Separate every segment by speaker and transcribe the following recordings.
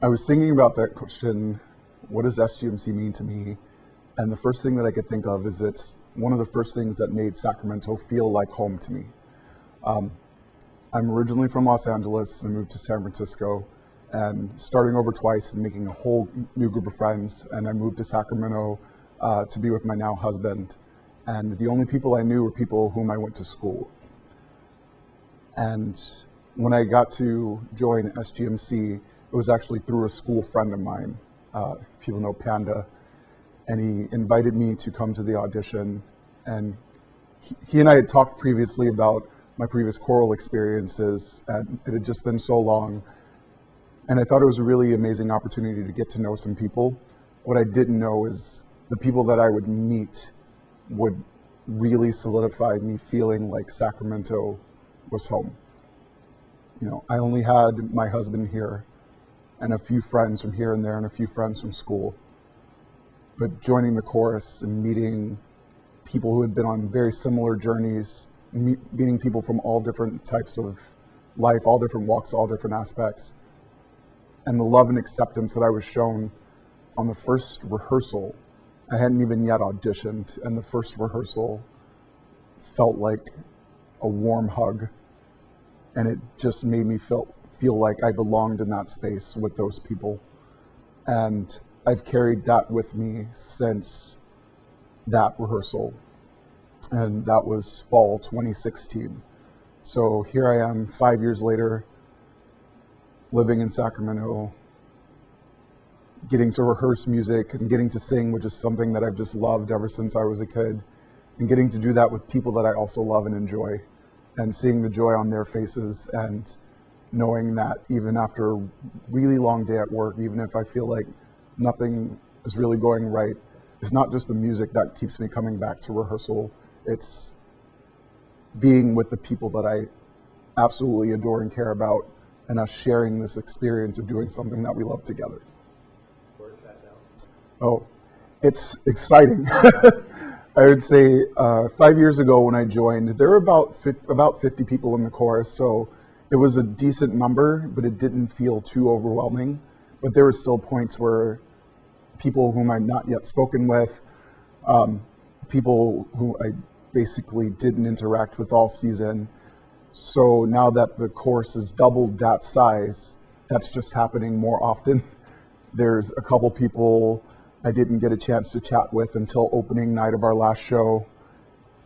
Speaker 1: I was thinking about that question, what does SGMC mean to me? And the first thing that I could think of is it's one of the first things that made Sacramento feel like home to me. I'm originally from Los Angeles and moved to San Francisco, and starting over twice and making a whole new group of friends. And I moved to Sacramento to be with my now husband. And the only people I knew were people whom I went to school. And when I got to join SGMC, it was actually through a school friend of mine. People know Panda. And he invited me to come to the audition. And he and I had talked previously about my previous choral experiences, and it had just been so long. And I thought it was a really amazing opportunity to get to know some people. What I didn't know is the people that I would meet would really solidify me feeling like Sacramento was home. You know, I only had my husband here and a few friends from here and there and a few friends from school. But joining the chorus and meeting people who had been on very similar journeys, meeting people from all different types of life, all different walks, all different aspects, and the love and acceptance that I was shown on the first rehearsal. I hadn't even yet auditioned, and the first rehearsal felt like a warm hug, and it just made me feel like I belonged in that space with those people. And I've carried that with me since that rehearsal, and that was fall 2016. So here I am 5 years later, living in Sacramento, getting to rehearse music and getting to sing, which is something that I've just loved ever since I was a kid, and getting to do that with people that I also love and enjoy, and seeing the joy on their faces, and knowing that even after a really long day at work, even if I feel like nothing is really going right, it's not just the music that keeps me coming back to rehearsal, it's being with the people that I absolutely adore and care about, and us sharing this experience of doing something that we love together.
Speaker 2: Where's that now?
Speaker 1: Oh, it's exciting. I would say 5 years ago when I joined, there were about 50 people in the chorus, so it was a decent number, but it didn't feel too overwhelming. But there were still points where people whom I'd not yet spoken with, people who I basically didn't interact with all season. So now that the course has doubled that size, that's just happening more often. There's a couple people I didn't get a chance to chat with until opening night of our last show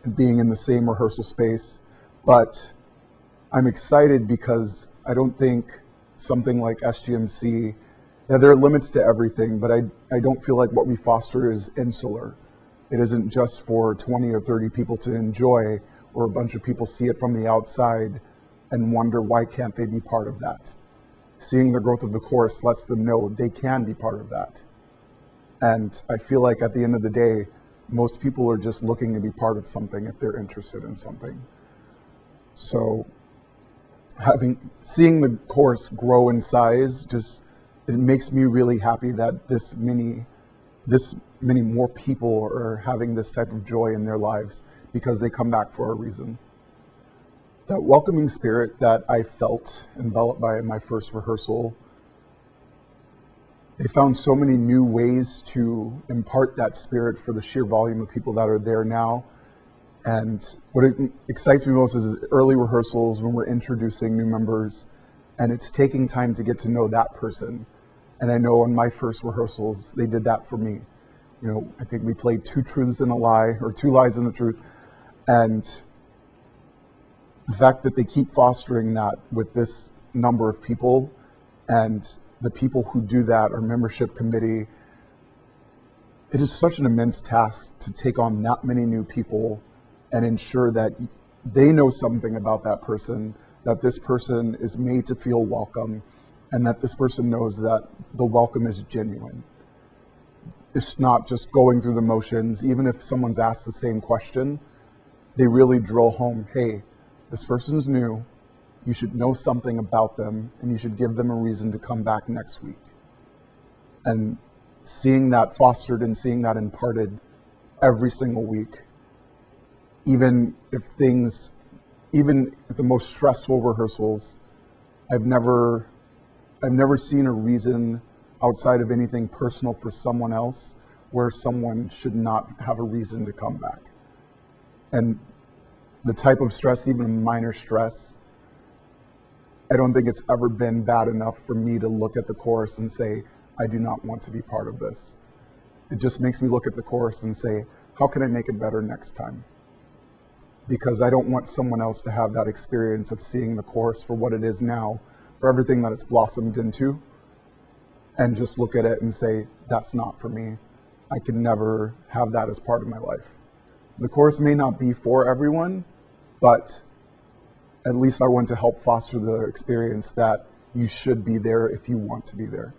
Speaker 1: and being in the same rehearsal space. But I'm excited because I don't think something like SGMC, there are limits to everything, but I don't feel like what we foster is insular. It isn't just for 20 or 30 people to enjoy, or a bunch of people see it from the outside and wonder why can't they be part of that. Seeing the growth of the chorus lets them know they can be part of that. And I feel like at the end of the day, most people are just looking to be part of something if they're interested in something. So seeing the chorus grow in size, it makes me really happy that this many more people are having this type of joy in their lives because they come back for a reason. That welcoming spirit that I felt enveloped by in my first rehearsal, they found so many new ways to impart that spirit for the sheer volume of people that are there now. And what excites me most is early rehearsals when we're introducing new members, and it's taking time to get to know that person. And I know on my first rehearsals, they did that for me. You know, I think we played 2 truths and a lie, or 2 lies and a truth. And the fact that they keep fostering that with this number of people, and the people who do that, our membership committee, it is such an immense task to take on that many new people and ensure that they know something about that person, that this person is made to feel welcome, and that this person knows that the welcome is genuine. It's not just going through the motions. Even if someone's asked the same question, they really drill home, hey, this person's new, you should know something about them, and you should give them a reason to come back next week. And seeing that fostered and seeing that imparted every single week, even at the most stressful rehearsals, I've never I've never seen a reason outside of anything personal for someone else where someone should not have a reason to come back. And the type of stress, even minor stress, I don't think it's ever been bad enough for me to look at the course and say, I do not want to be part of this. It just makes me look at the course and say, how can I make it better next time? Because I don't want someone else to have that experience of seeing the course for what it is now, for everything that it's blossomed into, and just look at it and say, that's not for me. I can never have that as part of my life. The course may not be for everyone, but at least I want to help foster the experience that you should be there if you want to be there.